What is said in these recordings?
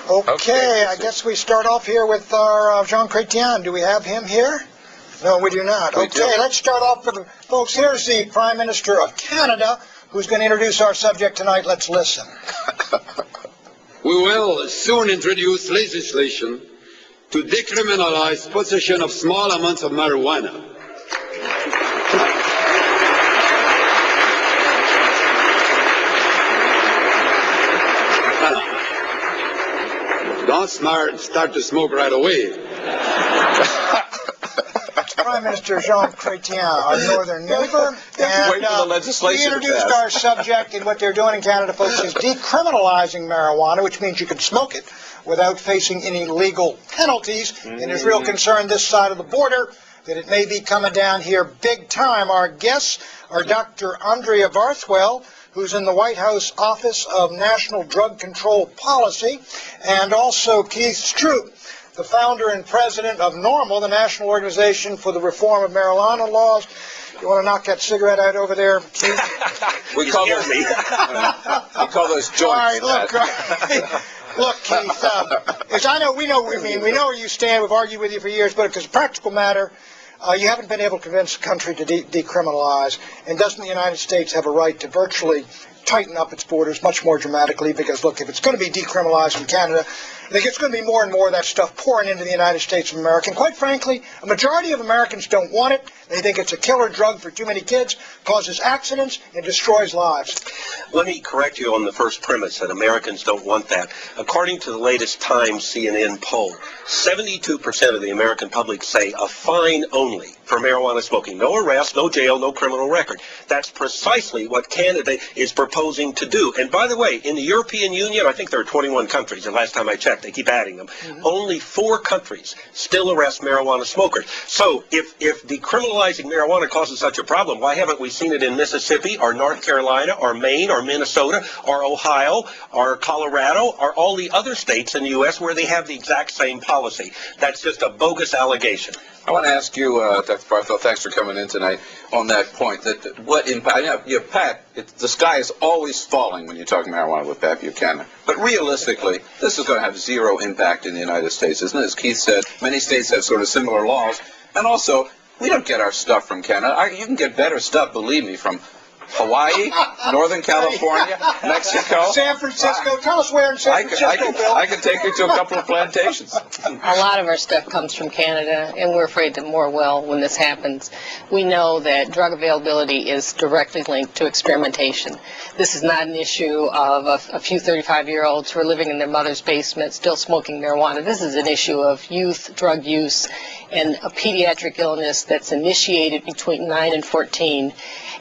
Okay, I guess we start off here with our Jean Chrétien. Do we have him here? No, we do not. Let's start off with, folks, here's the Prime Minister of Canada, who's going to introduce our subject tonight. Let's listen. We will soon introduce legislation to decriminalize possession of small amounts of marijuana. Don't start to smoke right away. Prime Minister Jean Chrétien, our northern neighbor, and we introduced our subject, and what they're doing in Canada, folks, is decriminalizing marijuana, which means you can smoke it without facing any legal penalties. And there's real concern this side of the border that it may be coming down here big time. Our guests are Dr. Andrea Barthwell, who's in the White House Office of National Drug Control Policy, and also Keith Stroop, the founder and president of NORML, the National Organization for the Reform of Marijuana Laws. You want to knock that cigarette out over there, Keith? we call those joints. All right, look, Keith, we know where you stand. We've argued with you for years, but because a practical matter, you haven't been able to convince the country to decriminalize, and doesn't the United States have a right to virtually tighten up its borders much more dramatically? Because, look, if it's going to be decriminalized in Canada, I think it's going to be more and more of that stuff pouring into the United States of America. And quite frankly, a majority of Americans don't want it. They think it's a killer drug for too many kids, causes accidents, and destroys lives. Let me correct you on the first premise that Americans don't want that. According to the latest Times CNN poll, 72% of the American public say a fine only for marijuana smoking. No arrest, no jail, no criminal record. That's precisely what Canada is proposing to do. And by the way, in the European Union, I think there are 21 countries, and last time I checked, they keep adding them. Only 4 countries still arrest marijuana smokers. So if decriminalizing marijuana causes such a problem, why haven't we seen it in Mississippi or North Carolina or Maine or Minnesota or Ohio or Colorado or all the other states in the U.S. where they have the exact same policy? That's just a bogus allegation. I want to ask you, Dr. Barthwell, thanks for coming in tonight, on that point. That what impact? Pat, the sky is always falling when you're talking marijuana with Pat Buchanan. But realistically, this is going to have zero impact in the United States, isn't it? As Keith said, many states have sort of similar laws. And also, we don't get our stuff from Canada. You can get better stuff, believe me, from Hawaii, Northern California, Mexico, San Francisco. Tell us where in San Francisco, Bill. I can take you to a couple of plantations. A lot of our stuff comes from Canada, and we're afraid that more will when this happens. We know that drug availability is directly linked to experimentation. This is not an issue of a few 35-year-olds who are living in their mother's basement still smoking marijuana. This is an issue of youth drug use and a pediatric illness that's initiated between 9 and 14.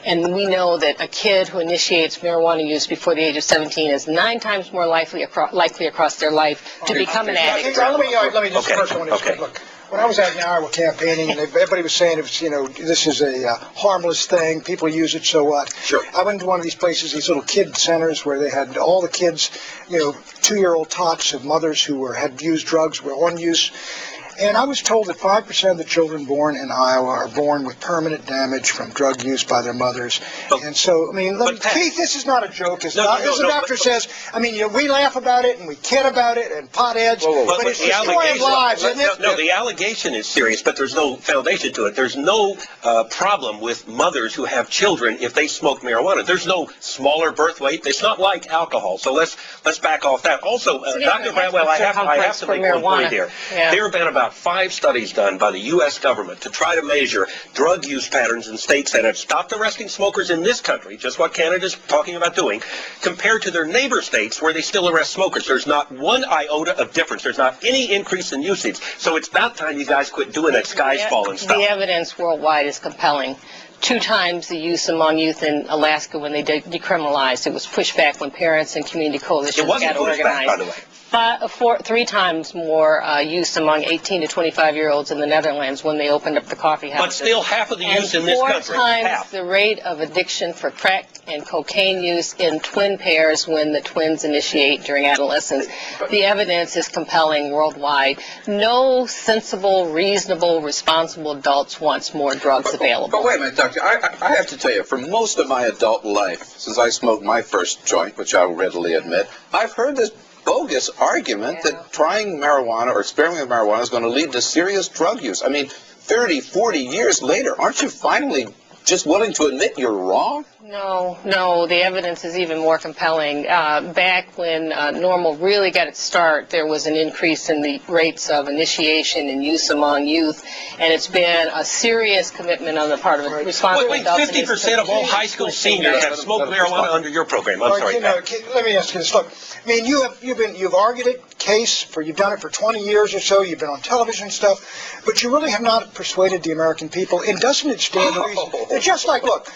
And we know that a kid who initiates marijuana use before the age of 17 is 9 times more likely across their life to become an addict. Let me just first one. Look, when I was out in Iowa campaigning, and everybody was saying, this is a harmless thing. People use it, so what? Sure. I went to one of these places, these little kid centers, where they had all the kids, 2-year-old tots of mothers who had used drugs, were on use. And I was told that 5% of the children born in Iowa are born with permanent damage from drug use by their mothers. And so, Keith, this is not a joke. As the doctor says, we laugh about it and we kid about it and potheads, but it's destroying lives, isn't it? No, the allegation is serious, but there's no foundation to it. There's no problem with mothers who have children if they smoke marijuana. There's no smaller birth weight. It's not like alcohol. So let's back off that. Also, Dr. Bradwell, I have to make one point here. Yeah. There have been about 5 studies done by the U.S. government to try to measure drug use patterns in states that have stopped arresting smokers in this country, just what Canada's talking about doing, compared to their neighbor states where they still arrest smokers. There's not one iota of difference. There's not any increase in usage. So it's about time you guys quit doing that skies falling stuff. The evidence worldwide is compelling. 2 times the use among youth in Alaska when they decriminalized. It was pushed back when parents and community coalitions got organized. Back, by the way. 3 times more use among 18 to 25-year-olds in the Netherlands when they opened up the coffee houses. But still half of the use in this country. 4 times the rate of addiction for crack and cocaine use in twin pairs when the twins initiate during adolescence. The evidence is compelling worldwide. No sensible, reasonable, responsible adults wants more drugs available. But wait a minute, Doctor. I have to tell you, for most of my adult life, since I smoked my first joint, which I will readily admit, I've heard this bogus argument that trying marijuana or experimenting with marijuana is going to lead to serious drug use. I mean, 30, 40 years later, aren't you finally just willing to admit you're wrong? No, the evidence is even more compelling. Back when NORML really got its start, there was an increase in the rates of initiation and use among youth, and it's been a serious commitment on the part of responsible adults. 50% of all high school seniors have smoked marijuana under your program. I'm sorry, Pat. Let me ask you this. Look, I mean, you've argued it, you've done it for 20 years or so, you've been on television and stuff, but you really have not persuaded the American people. And doesn't it stand to reason? It's just like, look,